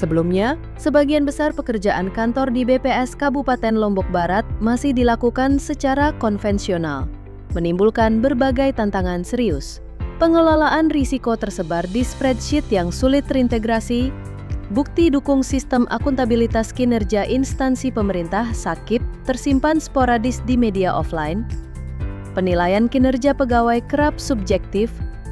Sebelumnya, sebagian besar pekerjaan kantor di BPS Kabupaten Lombok Barat masih dilakukan secara konvensional, menimbulkan berbagai tantangan serius. Pengelolaan risiko tersebar di spreadsheet yang sulit terintegrasi, bukti dukung sistem akuntabilitas kinerja instansi pemerintah (SAKIP) tersimpan sporadis di media offline, penilaian kinerja pegawai kerap subjektif,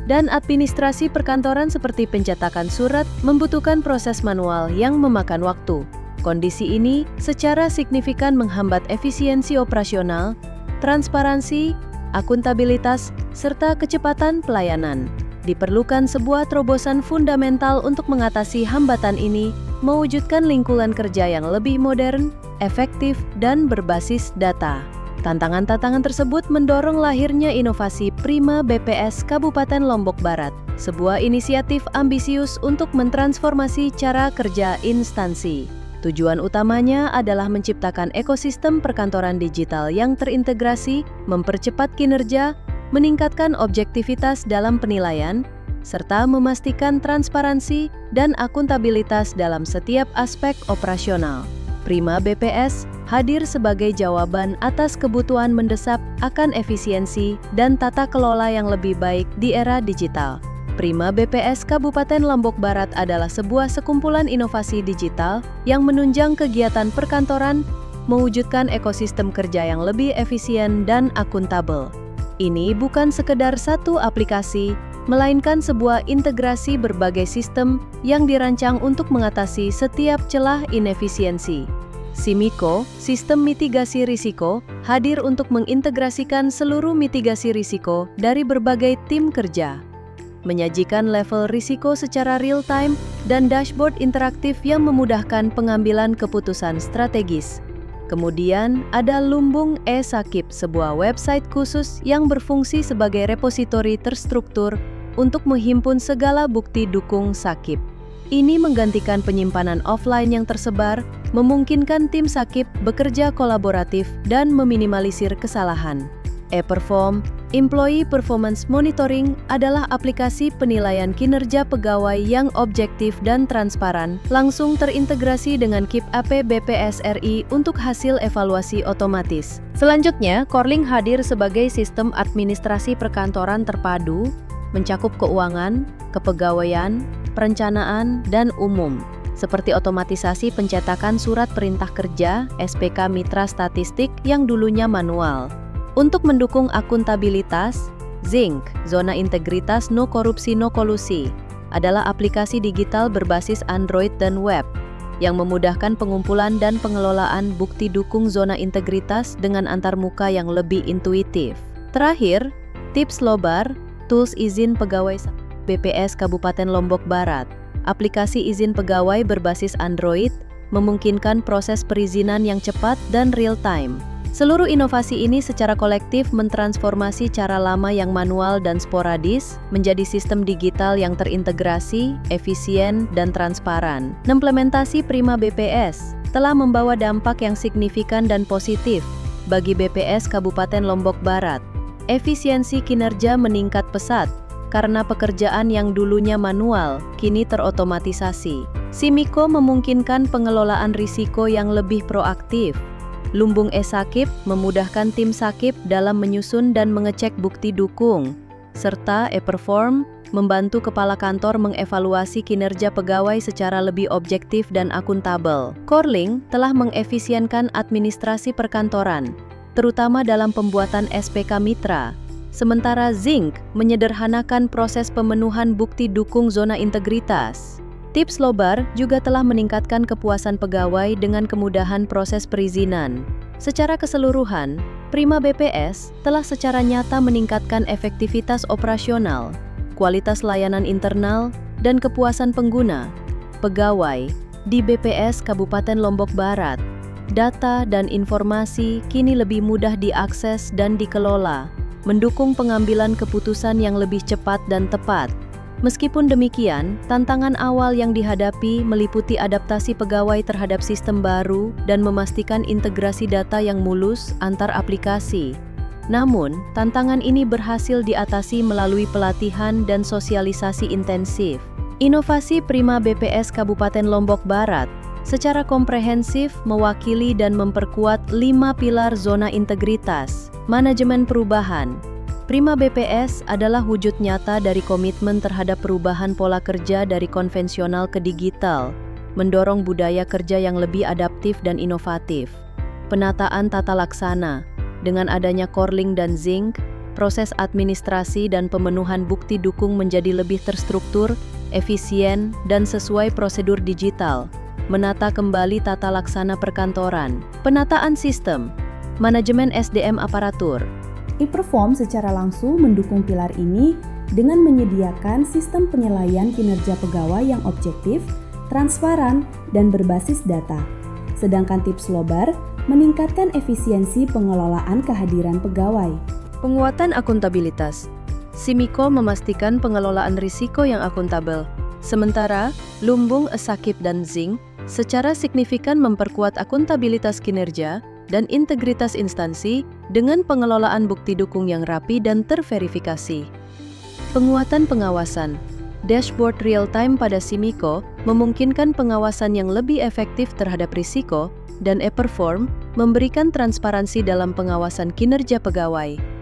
dan administrasi perkantoran seperti pencetakan surat membutuhkan proses manual yang memakan waktu. Kondisi ini secara signifikan menghambat efisiensi operasional, transparansi, akuntabilitas, serta kecepatan pelayanan. Diperlukan sebuah terobosan fundamental untuk mengatasi hambatan ini, mewujudkan lingkungan kerja yang lebih modern, efektif, dan berbasis data. Tantangan-tantangan tersebut mendorong lahirnya inovasi Prima BPS Kabupaten Lombok Barat, sebuah inisiatif ambisius untuk mentransformasi cara kerja instansi. Tujuan utamanya adalah menciptakan ekosistem perkantoran digital yang terintegrasi, mempercepat kinerja, meningkatkan objektivitas dalam penilaian, serta memastikan transparansi dan akuntabilitas dalam setiap aspek operasional. Prima BPS hadir sebagai jawaban atas kebutuhan mendesak akan efisiensi dan tata kelola yang lebih baik di era digital. Prima BPS Kabupaten Lombok Barat adalah sebuah sekumpulan inovasi digital yang menunjang kegiatan perkantoran, mewujudkan ekosistem kerja yang lebih efisien dan akuntabel. Ini bukan sekedar satu aplikasi, melainkan sebuah integrasi berbagai sistem yang dirancang untuk mengatasi setiap celah inefisiensi. SIMICO, Sistem Mitigasi Risiko, hadir untuk mengintegrasikan seluruh mitigasi risiko dari berbagai tim kerja, menyajikan level risiko secara real-time dan dashboard interaktif yang memudahkan pengambilan keputusan strategis. Kemudian ada Lumbung e-SAKIP, sebuah website khusus yang berfungsi sebagai repositori terstruktur untuk menghimpun segala bukti dukung SAKIP. Ini menggantikan penyimpanan offline yang tersebar, memungkinkan tim SAKIP bekerja kolaboratif dan meminimalisir kesalahan. ePerform, Employee Performance Monitoring, adalah aplikasi penilaian kinerja pegawai yang objektif dan transparan, langsung terintegrasi dengan KIP AP BPS RI untuk hasil evaluasi otomatis. Selanjutnya, Corling hadir sebagai sistem administrasi perkantoran terpadu, mencakup keuangan, kepegawaian, perencanaan, dan umum, seperti otomatisasi pencetakan surat perintah kerja (SPK Mitra Statistik) yang dulunya manual. Untuk mendukung akuntabilitas, ZINC, Zona Integritas No Korupsi No Kolusi, adalah aplikasi digital berbasis Android dan web yang memudahkan pengumpulan dan pengelolaan bukti dukung zona integritas dengan antarmuka yang lebih intuitif. Terakhir, Tips Lobar, Tools Izin Pegawai BPS Kabupaten Lombok Barat. Aplikasi izin pegawai berbasis Android memungkinkan proses perizinan yang cepat dan real-time. Seluruh inovasi ini secara kolektif mentransformasi cara lama yang manual dan sporadis menjadi sistem digital yang terintegrasi, efisien, dan transparan. Implementasi Prima BPS telah membawa dampak yang signifikan dan positif bagi BPS Kabupaten Lombok Barat. Efisiensi kinerja meningkat pesat karena pekerjaan yang dulunya manual kini terotomatisasi. SIMICO memungkinkan pengelolaan risiko yang lebih proaktif. Lumbung e-SAKIP memudahkan tim SAKIP dalam menyusun dan mengecek bukti dukung, serta ePerform membantu kepala kantor mengevaluasi kinerja pegawai secara lebih objektif dan akuntabel. Corling telah mengefisienkan administrasi perkantoran, terutama dalam pembuatan SPK Mitra, sementara ZINC menyederhanakan proses pemenuhan bukti dukung zona integritas. Tips Lobar juga telah meningkatkan kepuasan pegawai dengan kemudahan proses perizinan. Secara keseluruhan, Prima BPS telah secara nyata meningkatkan efektivitas operasional, kualitas layanan internal, dan kepuasan pengguna, pegawai, di BPS Kabupaten Lombok Barat. Data dan informasi kini lebih mudah diakses dan dikelola, mendukung pengambilan keputusan yang lebih cepat dan tepat. Meskipun demikian, tantangan awal yang dihadapi meliputi adaptasi pegawai terhadap sistem baru dan memastikan integrasi data yang mulus antar aplikasi. Namun, tantangan ini berhasil diatasi melalui pelatihan dan sosialisasi intensif. Inovasi Prima BPS Kabupaten Lombok Barat secara komprehensif mewakili dan memperkuat 5 pilar zona integritas, manajemen perubahan. Prima BPS adalah wujud nyata dari komitmen terhadap perubahan pola kerja dari konvensional ke digital, mendorong budaya kerja yang lebih adaptif dan inovatif. Penataan tata laksana, dengan adanya Corling dan Zinc, proses administrasi dan pemenuhan bukti dukung menjadi lebih terstruktur, efisien, dan sesuai prosedur digital. Menata kembali tata laksana perkantoran, penataan sistem, manajemen SDM aparatur. e-Perform secara langsung mendukung pilar ini dengan menyediakan sistem penilaian kinerja pegawai yang objektif, transparan, dan berbasis data. Sedangkan Tips Lobar meningkatkan efisiensi pengelolaan kehadiran pegawai. Penguatan akuntabilitas. Simiko memastikan pengelolaan risiko yang akuntabel. Sementara, Lumbung, Sakip, dan Zinc secara signifikan memperkuat akuntabilitas kinerja dan integritas instansi dengan pengelolaan bukti dukung yang rapi dan terverifikasi. Penguatan pengawasan. Dashboard real-time pada Simiko memungkinkan pengawasan yang lebih efektif terhadap risiko, dan e-Perform memberikan transparansi dalam pengawasan kinerja pegawai.